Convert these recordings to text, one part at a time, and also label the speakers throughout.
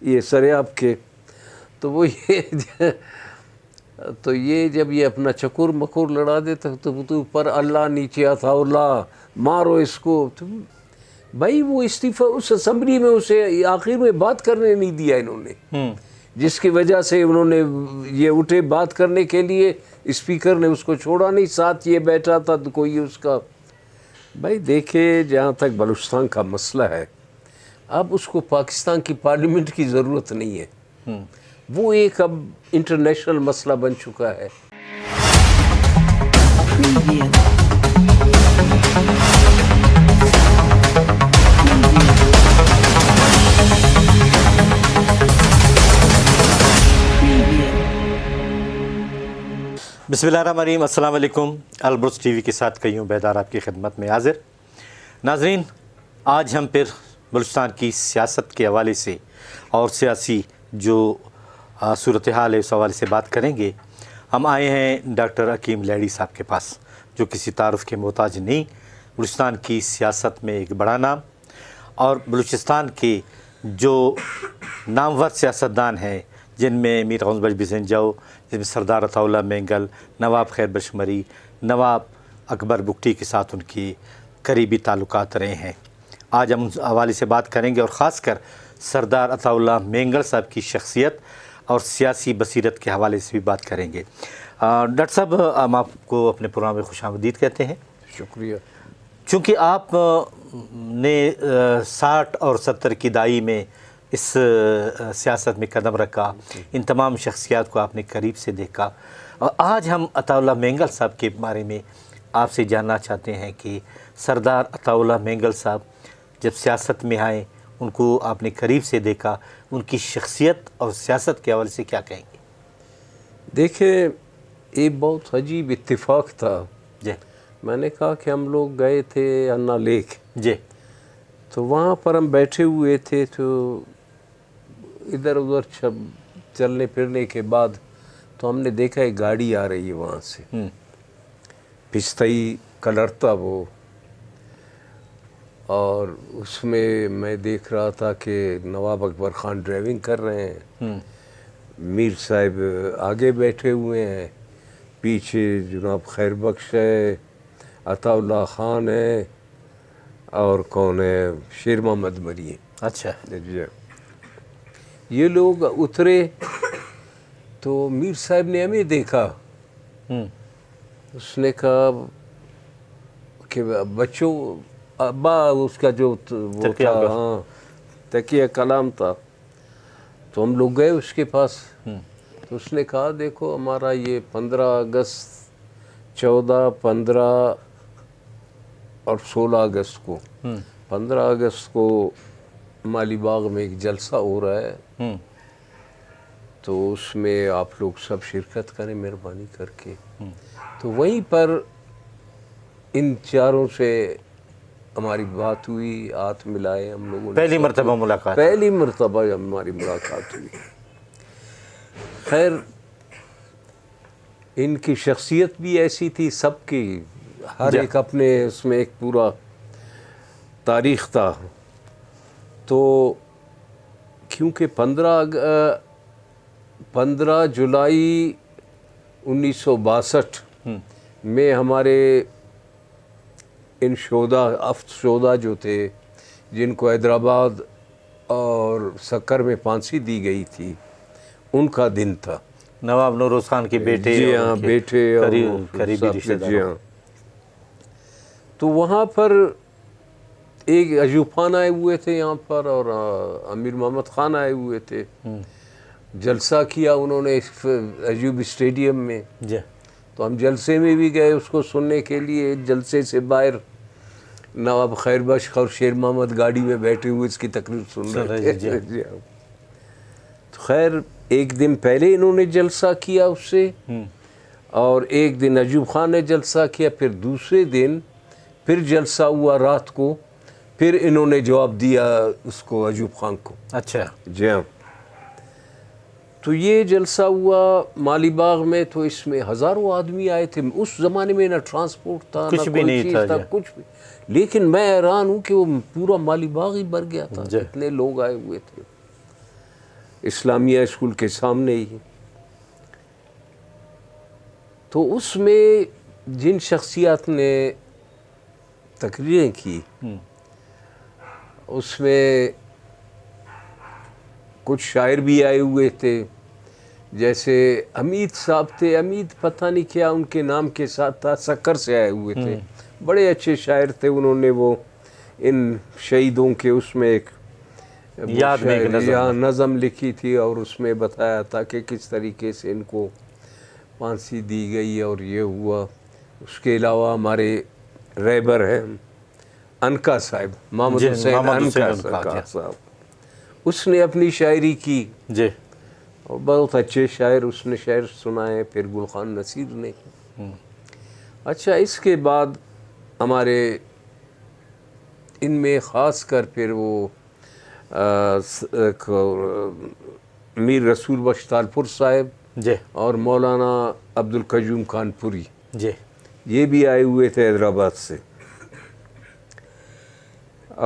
Speaker 1: یہ سریاب کے، تو وہ تو یہ جب یہ اپنا چکور مکور لڑا دیتا تو پر اللہ نیچے آتا اللہ مارو اس کو، تو بھائی وہ استعفیٰ اس اسمبلی میں اسے آخر میں بات کرنے نہیں دیا انہوں نے، جس کی وجہ سے انہوں نے یہ اٹھے بات کرنے کے لیے، اسپیکر نے اس کو چھوڑا نہیں، ساتھ یہ بیٹھا تھا تو کوئی اس کا، بھائی دیکھے جہاں تک بلوچستان کا مسئلہ ہے اب اس کو پاکستان کی پارلیمنٹ کی ضرورت نہیں ہے، وہ ایک اب انٹرنیشنل مسئلہ بن چکا ہے۔
Speaker 2: بسم اللہ الرحمن الرحیم، السلام علیکم۔ البرز ٹی وی کے ساتھ قیوم بیدار آپ کی خدمت میں حاضر۔ ناظرین، آج ہم پھر بلوچستان کی سیاست کے حوالے سے اور سیاسی جو صورتحال ہے اس حوالے سے بات کریں گے۔ ہم آئے ہیں ڈاکٹر حکیم لیڑی صاحب کے پاس، جو کسی تعارف کے محتاج نہیں، بلوچستان کی سیاست میں ایک بڑا نام، اور بلوچستان کے جو نامور سیاستدان ہیں جن میں میر غوث بخش بزنجو، جس میں سردار عطا اللہ مینگل، نواب خیر بخش مری، نواب اکبر بگٹی کے ساتھ ان کی قریبی تعلقات رہے ہیں۔ آج ہم اس حوالے سے بات کریں گے، اور خاص کر سردار عطا اللہ مینگل صاحب کی شخصیت اور سیاسی بصیرت کے حوالے سے بھی بات کریں گے۔ ڈاکٹر صاحب، ہم آپ کو اپنے پروگرام میں خوش آمدید کہتے ہیں۔
Speaker 1: شکریہ۔
Speaker 2: چونکہ آپ نے 60 اور 70 کی دہائی میں اس سیاست میں قدم رکھا، ان تمام شخصیات کو آپ نے قریب سے دیکھا، اور آج ہم عطا اللہ مینگل صاحب کے بارے میں آپ سے جاننا چاہتے ہیں کہ سردار عطا اللہ مینگل صاحب جب سیاست میں آئے، ان کو آپ نے قریب سے دیکھا، ان کی شخصیت اور سیاست کے حوالے سے کیا کہیں گے؟
Speaker 1: دیکھیں، یہ بہت عجیب اتفاق تھا۔
Speaker 2: جی،
Speaker 1: میں نے کہا کہ ہم لوگ گئے تھے انا لیک،
Speaker 2: جی،
Speaker 1: تو وہاں پر ہم بیٹھے ہوئے تھے، تو ادھر ادھر چلنے پھرنے کے بعد تو ہم نے دیکھا ایک گاڑی آ رہی ہے وہاں سے، پستئی کلر تھا وہ، اور اس میں دیکھ رہا تھا کہ نواب اکبر خان ڈرائیونگ کر رہے ہیں، میر صاحب آگے بیٹھے ہوئے ہیں، پیچھے جناب خیر بخش ہے، عطا اللہ خان ہے، اور کون ہے، شیر محمد مری ہے۔
Speaker 2: اچھا،
Speaker 1: جی، یہ لوگ اترے تو میر صاحب نے ہمیں دیکھا، اس نے کہا کہ بچوں، ابا اس کا جو وہ تھا، ہاں تکیہ کلام تھا، تو ہم لوگ گئے اس کے پاس، تو اس نے کہا دیکھو ہمارا یہ 15 اگست 14 15 اور 16 اگست کو، 15 اگست کو مالی باغ میں ایک جلسہ ہو رہا ہے، تو اس میں آپ لوگ سب شرکت کریں مہربانی کر کے۔ تو وہیں پر ان چاروں سے ہماری بات ہوئی، ہاتھ ملائے ہم لوگوں نے،
Speaker 2: پہلی مرتبہ ملاقات،
Speaker 1: پہلی مرتبہ ہماری ملاقات ہوئی۔ خیر، ان کی شخصیت بھی ایسی تھی، سب کی ہر ایک اپنے اس میں ایک پورا تاریخ تھا۔ تو کیونکہ 15 جولائی 1962 میں ہمارے ان شہدا جو تھے، جن کو حیدرآباد اور سکر میں پھانسی دی گئی تھی، ان کا دن تھا۔
Speaker 2: نواب نوروز خان کے بیٹے،
Speaker 1: جی ہاں، بیٹے اور
Speaker 2: قریبی رشتہ دار۔
Speaker 1: جی ہاں، تو وہاں پر ایک ایوب خان آئے ہوئے تھے یہاں پر، اور امیر محمد خان آئے ہوئے تھے، جلسہ کیا انہوں نے ایوب اسٹیڈیم میں، تو ہم جلسے میں بھی گئے اس کو سننے کے لیے۔ جلسے سے باہر نواب خیر بخش اور شیر محمد گاڑی میں بیٹھے ہوئے اس کی تقریر سن رہے تھے۔ تو خیر، ایک دن پہلے انہوں نے جلسہ کیا اس سے، اور ایک دن ایوب خان نے جلسہ کیا، پھر دوسرے دن پھر جلسہ ہوا رات کو، پھر انہوں نے جواب دیا اس کو، ایوب خان کو۔
Speaker 2: اچھا،
Speaker 1: جی ہاں، تو یہ جلسہ ہوا مالی باغ میں، تو اس میں ہزاروں آدمی آئے تھے۔ اس زمانے میں نہ ٹرانسپورٹ تھا،
Speaker 2: کچھ
Speaker 1: نہ
Speaker 2: بھی
Speaker 1: کوئی
Speaker 2: نہیں
Speaker 1: چیز تھا، کچھ بھی، لیکن میں حیران ہوں کہ وہ پورا مالی باغ ہی بھر گیا تھا، اتنے لوگ آئے ہوئے تھے۔ اسلامیہ اسکول کے سامنے ہی. تو اس میں جن شخصیات نے تقریریں کی اس میں کچھ شاعر بھی آئے ہوئے تھے، جیسے حمید صاحب تھے. حمید پتہ نہیں کیا ان کے نام کے ساتھ تھا، سکر سے آئے ہوئے تھے. بڑے اچھے شاعر تھے. انہوں نے وہ ان شہیدوں کے اس میں ایک
Speaker 2: یاد میں ایک
Speaker 1: نظم لکھی تھی اور اس میں بتایا تھا کہ کس طریقے سے ان کو پھانسی دی گئی اور یہ ہوا. اس کے علاوہ ہمارے رہبر ہیں انکا صاحب، محمد حسین انکا صاحب، اس نے اپنی شاعری کی
Speaker 2: جی،
Speaker 1: اور بہت اچھے شاعر اس نے شعر سنائے. پھر گل خان نصیر نے. اچھا، اس کے بعد ہمارے ان میں خاص کر پھر وہ میر رسول بخش تالپور صاحب
Speaker 2: جی،
Speaker 1: اور مولانا عبدالقیوم کانپوری،
Speaker 2: جی،
Speaker 1: یہ بھی آئے ہوئے تھے حیدرآباد سے.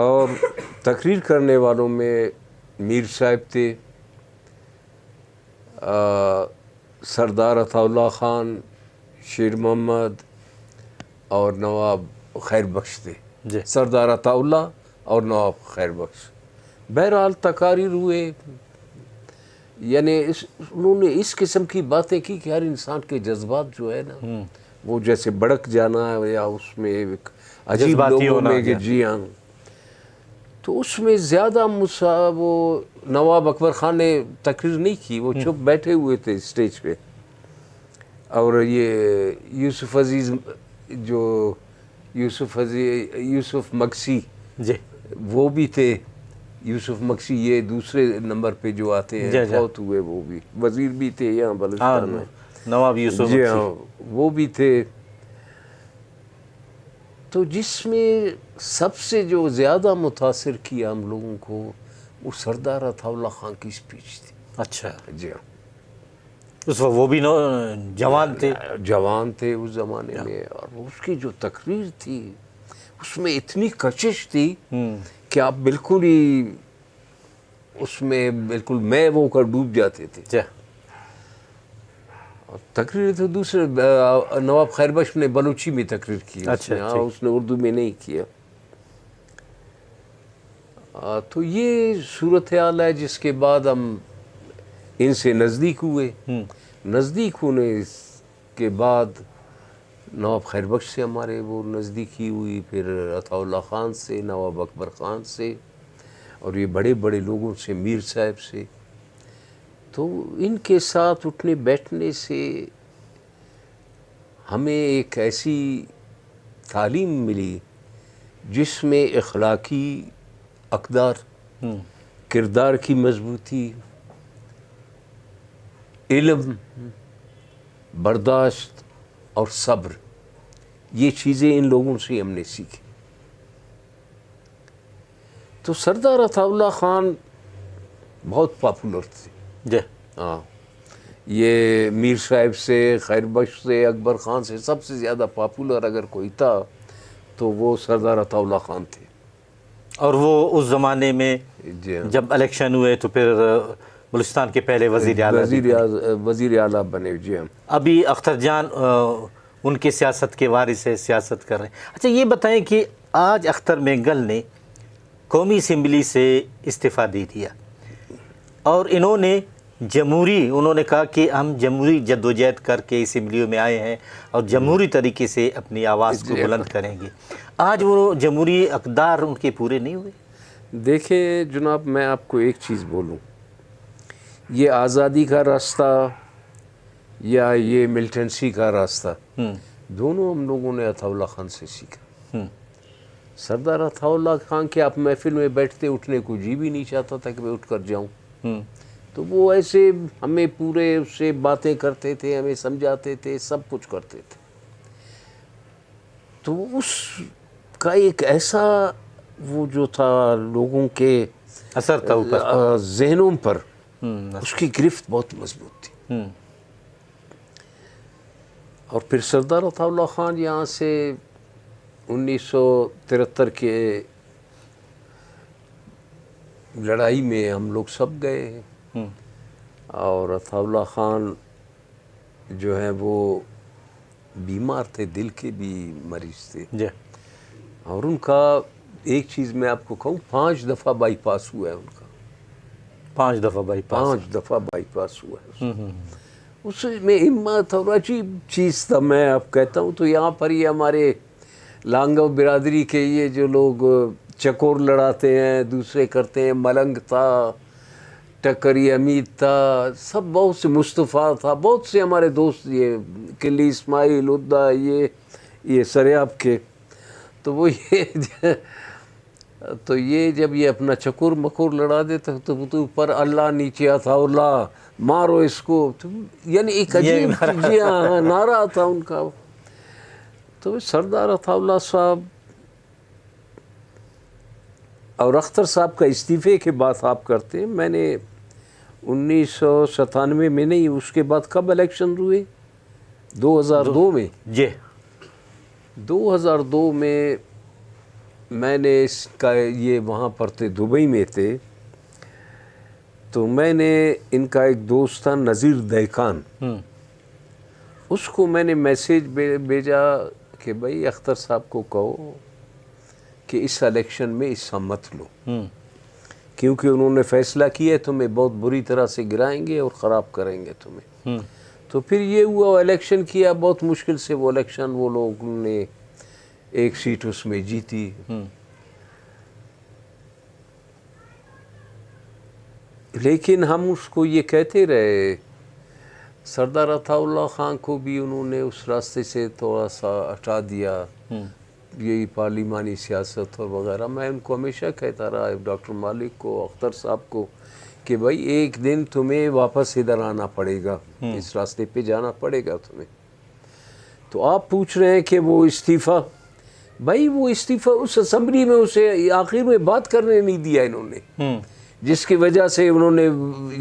Speaker 1: اور تقریر کرنے والوں میں میر صاحب تھے، سردار عطا اللہ خان، شیر محمد اور نواب خیر بخش تھے.
Speaker 2: جی،
Speaker 1: سردار عطا اللہ اور نواب خیر بخش. بہرحال تقاریر ہوئے، یعنی انہوں نے اس قسم کی باتیں کی کہ ہر انسان کے جذبات جو ہے نا وہ جیسے بڑک جانا ہے یا اس میں ایک عجیب لوگوں میں کہ جی ہاں. تو اس میں زیادہ وہ نواب اکبر خان نے تقریر نہیں کی، وہ چپ بیٹھے ہوئے تھے اسٹیج پہ. اور یہ یوسف عزیز جو یوسف مکسی
Speaker 2: جی،
Speaker 1: وہ بھی تھے. یوسف مکسی یہ دوسرے نمبر پہ جو آتے ہیں، فوت ہوئے، وہ بھی وزیر بھی تھے یہاں بلوچستان میں.
Speaker 2: نواب یوسف
Speaker 1: جی ہاں، وہ بھی تھے. تو جس میں سب سے جو زیادہ متاثر کیا ہم لوگوں کو وہ سردار عطا اللہ خان کی اسپیچ تھی.
Speaker 2: اچھا،
Speaker 1: جی ہاں،
Speaker 2: اس وقت وہ بھی جوان تھے،
Speaker 1: جوان تھے اس زمانے میں. اور اس کی جو تقریر تھی اس میں اتنی کشش تھی کہ آپ بالکل ہی اس میں بالکل میں وہ کر ڈوب جاتے تھے. تقریر تو دوسرے نواب خیر بخش نے بلوچی میں تقریر کی. اس نے اردو میں نہیں کیا. تو یہ صورتحال ہے. جس کے بعد ہم ان سے نزدیک ہوئے. نزدیک ہونے کے بعد نواب خیر بخش سے ہمارے وہ نزدیکی ہوئی، پھر عطا اللہ خان سے، نواب اکبر خان سے، اور یہ بڑے بڑے لوگوں سے، میر صاحب سے. تو ان کے ساتھ اٹھنے بیٹھنے سے ہمیں ایک ایسی تعلیم ملی جس میں اخلاقی اقدار، کردار کی مضبوطی، علم، برداشت اور صبر، یہ چیزیں ان لوگوں سے ہم نے سیکھی. تو سردار عطا اللہ خان بہت پاپولر تھے.
Speaker 2: جی،
Speaker 1: ہاں، یہ میر صاحب سے، خیر بخش سے، اکبر خان سے سب سے زیادہ پاپولر اگر کوئی تھا تو وہ سردار عطا اللہ خان تھے.
Speaker 2: اور وہ اس زمانے میں جب الیکشن ہوئے تو پھر بلوچستان کے پہلے وزیر
Speaker 1: اعلیٰ بنے. جی ہم
Speaker 2: ابھی اختر جان ان کے سیاست کے وارث سے سیاست کر رہے ہیں. اچھا، یہ بتائیں کہ آج اختر مینگل نے قومی اسمبلی سے استعفیٰ دے دیا اور انہوں نے کہا کہ ہم جمہوری جدوجہد کر کے اسمبلیوں میں آئے ہیں اور جمہوری طریقے سے اپنی آواز کو بلند کریں گے. آج وہ جمہوری اقدار ان کے پورے نہیں ہوئے.
Speaker 1: دیکھیں جناب، میں آپ کو ایک چیز بولوں، یہ آزادی کا راستہ یا یہ ملٹنسی کا راستہ، دونوں ہم لوگوں نے عطا اللہ خان سے سیکھا. سردار عطا اللہ خان کے آپ محفل میں بیٹھتے اٹھنے کو جی بھی نہیں چاہتا تھا کہ میں اٹھ کر جاؤں. تو وہ ایسے ہمیں پورے اس سے باتیں کرتے تھے، ہمیں سمجھاتے تھے، سب کچھ کرتے تھے. تو اس کا ایک ایسا وہ جو تھا لوگوں کے
Speaker 2: اثر تھا اوپر
Speaker 1: ذہنوں پر، اس کی گرفت بہت مضبوط تھی. اور پھر سردار عطا اللہ خان یہاں سے 1973 کے لڑائی میں ہم لوگ سب گئے. اور عطاءاللہ خان جو ہیں وہ بیمار تھے، دل کے بھی مریض تھے،
Speaker 2: جی
Speaker 1: اور ان کا ایک چیز میں آپ کو کہوں، 5 دفعہ بائی پاس ہوا ہے ان کا،
Speaker 2: 5 دفعہ بائی پاس
Speaker 1: 5 دفعہ بائی پاس ہوا ہے اس میں ہمت اور عجیب چیز تھا. میں اب کہتا ہوں تو یہاں پر یہ ہمارے لانگو برادری کے یہ جو لوگ چکور لڑاتے ہیں، دوسرے کرتے ہیں، ملنگ تھا، ٹکری امید تھا، سب بہت سے، مصطفیٰ تھا، بہت سے ہمارے دوست، یہ قلی اسماعیل ادا، یہ سریاب کے، تو وہ یہ جب یہ اپنا چکور مکور لڑا دیتا تو پر اللہ نیچے آتا، اللہ مارو اس کو، یعنی ایک عجیب نعرہ تھا ان کا. تو سردار عطاءاللہ صاحب اور اختر صاحب کا استعفے کے بعد آپ کرتے ہیں. میں نے 1997 میں نہیں، اس کے بعد کب الیکشن ہوئے؟ 2002 میں.
Speaker 2: جی
Speaker 1: 2002 میں نے اس کا یہ وہاں پر تھے، دبئی میں تھے، تو میں نے ان کا ایک دوست تھا نذیر دیکان، اس کو میں نے میسیج بھیجا کہ بھائی اختر صاحب کو کہو کہ اس الیکشن میں حصہ مت لو، کیونکہ انہوں نے فیصلہ کیا ہے تمہیں بہت بری طرح سے گرائیں گے اور خراب کریں گے تمہیں. تو پھر یہ ہوا، الیکشن کیا، بہت مشکل سے وہ الیکشن وہ لوگوں نے ایک سیٹ اس میں جیتی. لیکن ہم اس کو یہ کہتے رہے، سردار عطاءاللہ خان کو بھی انہوں نے اس راستے سے تھوڑا سا ہٹا دیا، یہی پارلیمانی سیاست اور وغیرہ. میں ان کو ہمیشہ کہتا رہا، ڈاکٹر مالک کو، اختر صاحب کو، کہ بھائی ایک دن تمہیں واپس ادھر آنا پڑے گا، اس راستے پہ جانا پڑے گا تمہیں. تو آپ پوچھ رہے ہیں کہ وہ استعفیٰ، بھائی وہ استعفیٰ اس اسمبلی میں اسے آخر میں بات کرنے نہیں دیا انہوں نے، جس کی وجہ سے انہوں نے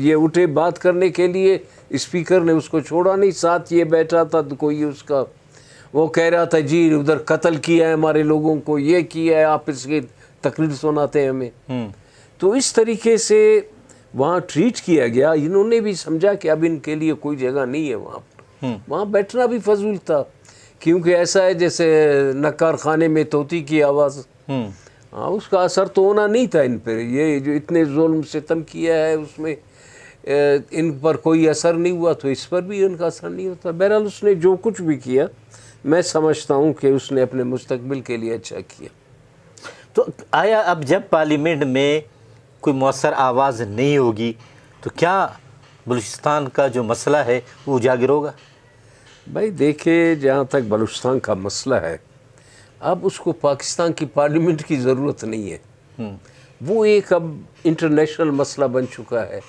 Speaker 1: یہ اٹھے بات کرنے کے لیے، اسپیکر نے اس کو چھوڑا نہیں. ساتھ یہ بیٹھا تھا تو کوئی اس کا وہ کہہ رہا تھا جی ادھر قتل کیا ہے ہمارے لوگوں کو، یہ کیا ہے، آپ اس کی تقریر سناتے ہیں ہمیں. تو اس طریقے سے وہاں ٹریٹ کیا گیا. انہوں نے بھی سمجھا کہ اب ان کے لیے کوئی جگہ نہیں ہے وہاں پر، وہاں بیٹھنا بھی فضول تھا، کیونکہ ایسا ہے جیسے نکار خانے میں طوطی کی آواز. ہاں اس کا اثر تو ہونا نہیں تھا ان پر، یہ جو اتنے ظلم ستم کیا ہے اس میں ان پر کوئی اثر نہیں ہوا، تو اس پر بھی ان کا اثر نہیں ہوتا. بہرحال اس نے جو کچھ بھی کیا، میں سمجھتا ہوں کہ اس نے اپنے مستقبل کے لیے اچھا کیا.
Speaker 2: تو آیا اب جب پارلیمنٹ میں کوئی مؤثر آواز نہیں ہوگی تو کیا بلوچستان کا جو مسئلہ ہے وہ اجاگر ہوگا؟
Speaker 1: بھائی دیکھیں، جہاں تک بلوچستان کا مسئلہ ہے، اب اس کو پاکستان کی پارلیمنٹ کی ضرورت نہیں ہے. وہ ایک اب انٹرنیشنل مسئلہ بن چکا ہے،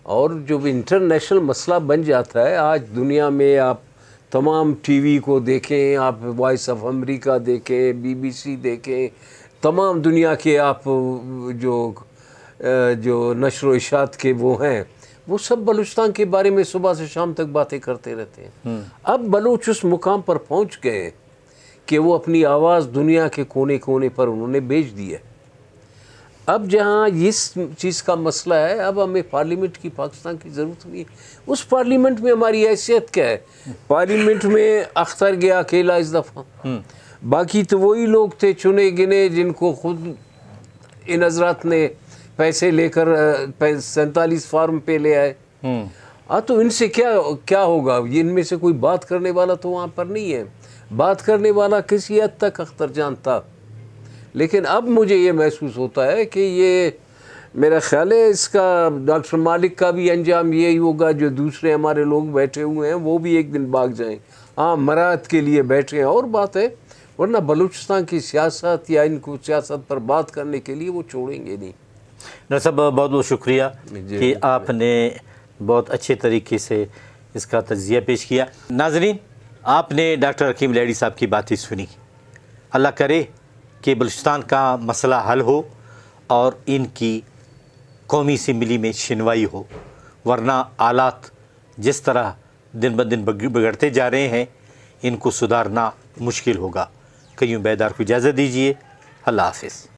Speaker 1: اور جو انٹرنیشنل مسئلہ بن جاتا ہے، آج دنیا میں آپ تمام ٹی وی کو دیکھیں، آپ وائس آف امریکہ دیکھیں، BBC دیکھیں، تمام دنیا کے آپ جو نشر و اشاعت کے وہ ہیں، وہ سب بلوچستان کے بارے میں صبح سے شام تک باتیں کرتے رہتے ہیں. اب بلوچ اس مقام پر پہنچ گئے کہ وہ اپنی آواز دنیا کے کونے کونے پر انہوں نے بھیج دی ہے. اب جہاں اس چیز کا مسئلہ ہے، اب ہمیں پارلیمنٹ کی پاکستان کی ضرورت نہیں ہے. اس پارلیمنٹ میں ہماری حیثیت کیا ہے؟ پارلیمنٹ میں اختر گیا اکیلا اس دفعہ، باقی تو وہی لوگ تھے چنے گنے جن کو خود ان حضرات نے پیسے لے کر 47 فارم پہ لے آئے. تو ان سے کیا ہوگا؟ ان میں سے کوئی بات کرنے والا تو وہاں پر نہیں ہے. بات کرنے والا کسی حد تک اختر جان تھا، لیکن اب مجھے یہ محسوس ہوتا ہے کہ یہ میرا خیال ہے اس کا ڈاکٹر مالک کا بھی انجام یہی ہوگا، جو دوسرے ہمارے لوگ بیٹھے ہوئے ہیں وہ بھی ایک دن بھاگ جائیں. ہاں مراعات کے لیے بیٹھے ہیں اور بات ہے، ورنہ بلوچستان کی سیاست یا ان کو سیاست پر بات کرنے کے لیے وہ چھوڑیں گے نہیں.
Speaker 2: ڈاکٹر صاحب بہت بہت شکریہ کہ آپ نے بہت اچھے طریقے سے اس کا تجزیہ پیش کیا. ناظرین، آپ نے ڈاکٹر حکیم لیڈی صاحب کی باتیں سنی. اللہ کرے کہ بلوچستان کا مسئلہ حل ہو اور ان کی قومی اسمبلی میں شنوائی ہو، ورنہ حالات جس طرح دن بدن بگڑتے جا رہے ہیں ان کو سدھارنا مشکل ہوگا. قیوم بیدار کو اجازت دیجیے. اللہ حافظ.